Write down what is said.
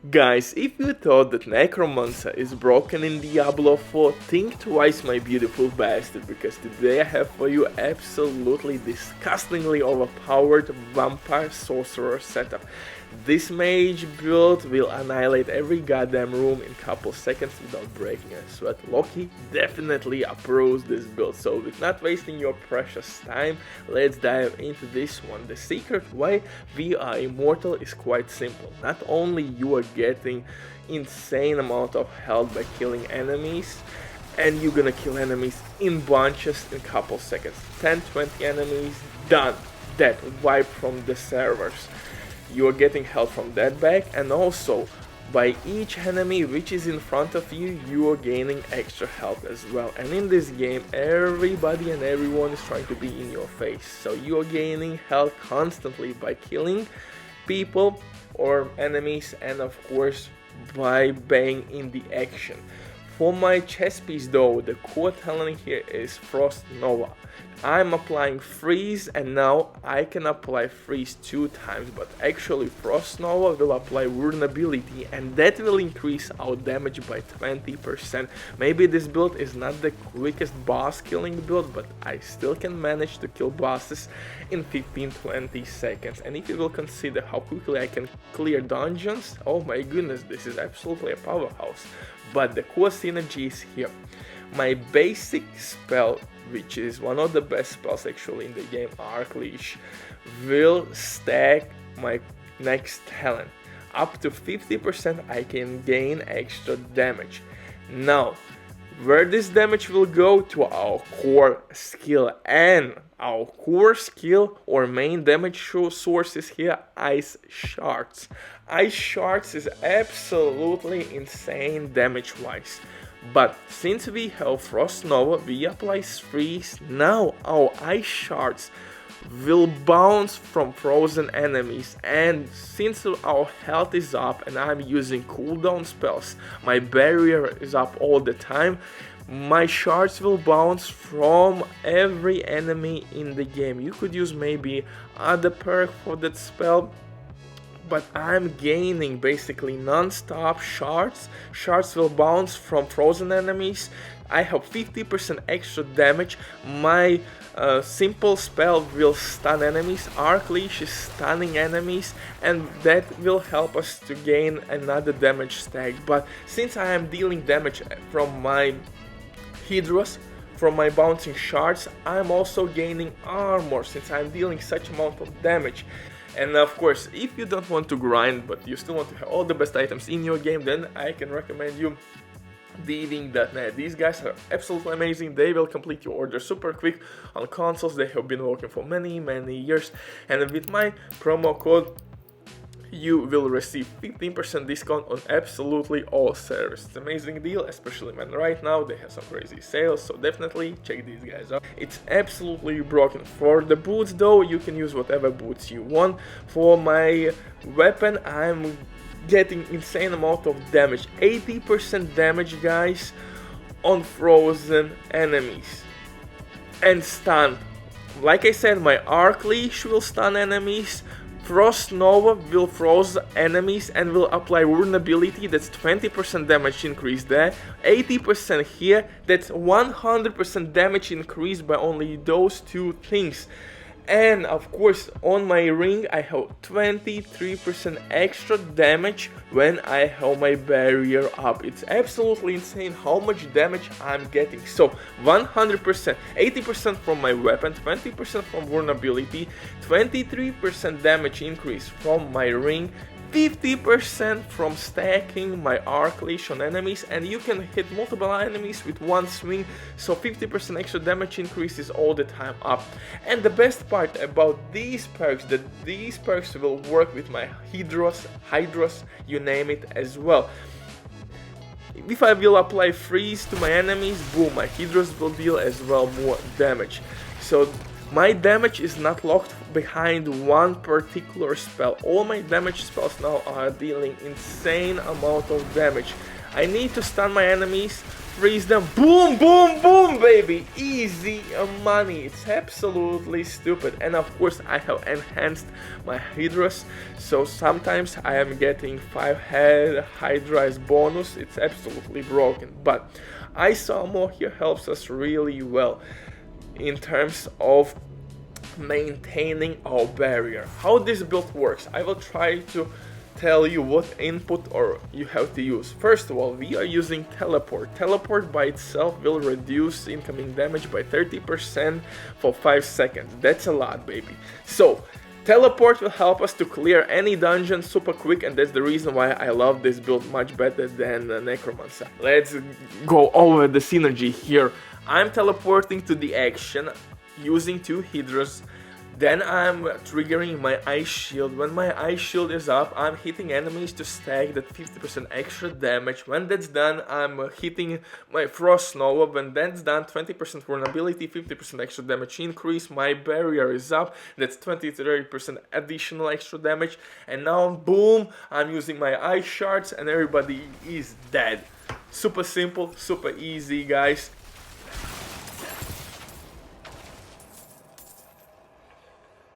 Guys, if you thought that Necromancer is broken in Diablo 4, think twice, my beautiful bastard, because today I have for you absolutely disgustingly overpowered vampire sorcerer setup. This mage build will annihilate every goddamn room in couple seconds without breaking a sweat. Loki definitely approves this build, so with not wasting your precious time, let's dive into this one. The secret way we are immortal is quite simple. Not only you are getting insane amount of health by killing enemies, and you're gonna kill enemies in bunches in couple seconds. 10-20 enemies, done. Dead, wiped from the servers. You are getting health from that back, and also by each enemy which is in front of you, you are gaining extra health as well. And in this game, everybody and everyone is trying to be in your face, so you are gaining health constantly by killing people or enemies, and of course by being in the action. For my chess piece though, the core talent here is Frost Nova. I'm applying freeze, and now I can apply freeze 2 times, but actually Frost Nova will apply vulnerability, and that will increase our damage by 20%. Maybe this build is not the quickest boss killing build, but I still can manage to kill bosses in 15-20 seconds. And if you will consider how quickly I can clear dungeons, oh my goodness, this is absolutely a powerhouse. But the core synergy is here. My basic spell, which is one of the best spells actually in the game, Arc Leash, will stack my next talent. Up to 50% I can gain extra damage. Now, where this damage will go? To our core skill, and our core skill or main damage source is here, Ice Shards. Ice Shards is absolutely insane damage wise. But since we have Frost Nova, we apply freeze. Now our Ice Shards will bounce from frozen enemies, and since our health is up and I'm using cooldown spells, my barrier is up all the time, my shards will bounce from every enemy in the game. You could use maybe other perk for that spell, but I'm gaining basically non-stop shards. Shards will bounce from frozen enemies. I have 50% extra damage. My simple spell will stun enemies. Arc Leash is stunning enemies, and that will help us to gain another damage stack. But since I am dealing damage from my Hydras, from my bouncing shards, I'm also gaining armor since I'm dealing such amount of damage. And of course, if you don't want to grind but you still want to have all the best items in your game, then I can recommend you Thieving.net. These guys are absolutely amazing. They will complete your order super quick on consoles. They have been working for many years, and with my promo code you will receive 15% discount on absolutely all servers. It's an amazing deal, especially when right now they have some crazy sales, so definitely check these guys out. It's absolutely broken. For the boots though, you can use whatever boots you want. For my weapon, I'm getting insane amount of damage, 80% damage guys on frozen enemies, and stun. Like I said, my Arc Leash will stun enemies. Frost Nova will froze enemies and will apply vulnerability. That's 20% damage increase there, 80% here. That's 100% damage increase by only those two things. And of course, on my ring I have 23% extra damage when I have my barrier up. It's absolutely insane how much damage I'm getting. So 100%, 80% from my weapon, 20% from vulnerability, 23% damage increase from my ring, 50% from stacking my Arc Leash on enemies, and you can hit multiple enemies with one swing, so 50% extra damage increases all the time up. And the best part about these perks, that these perks will work with my Hydras, you name it as well. If I will apply freeze to my enemies, boom, my Hydras will deal as well more damage. So my damage is not locked behind one particular spell. All my damage spells now are dealing insane amount of damage. I need to stun my enemies freeze them. Boom, boom, boom, baby. Easy money. It's absolutely stupid. And of course, I have enhanced my hydras, so sometimes I am getting 5 head hydra as bonus. It's absolutely broken, but ice armor here helps us really well in terms of maintaining our barrier. How this build works, I will try to tell you what input or you have to use. First of all, we are using teleport. Teleport by itself will reduce incoming damage by 30% for 5 seconds. That's a lot, baby. So teleport will help us to clear any dungeon super quick, and that's the reason why I love this build much better than Necromancer. Let's go over the synergy here. I'm teleporting to the action using 2 hydras. Then I'm triggering my ice shield. When my ice shield is up, I'm hitting enemies to stack that 50% extra damage. When that's done, I'm hitting my frost nova. When that's done, 20% vulnerability, 50% extra damage increase. My barrier is up. That's 20 to 30% additional extra damage. And now, boom, I'm using my ice shards and everybody is dead. Super simple, super easy, guys.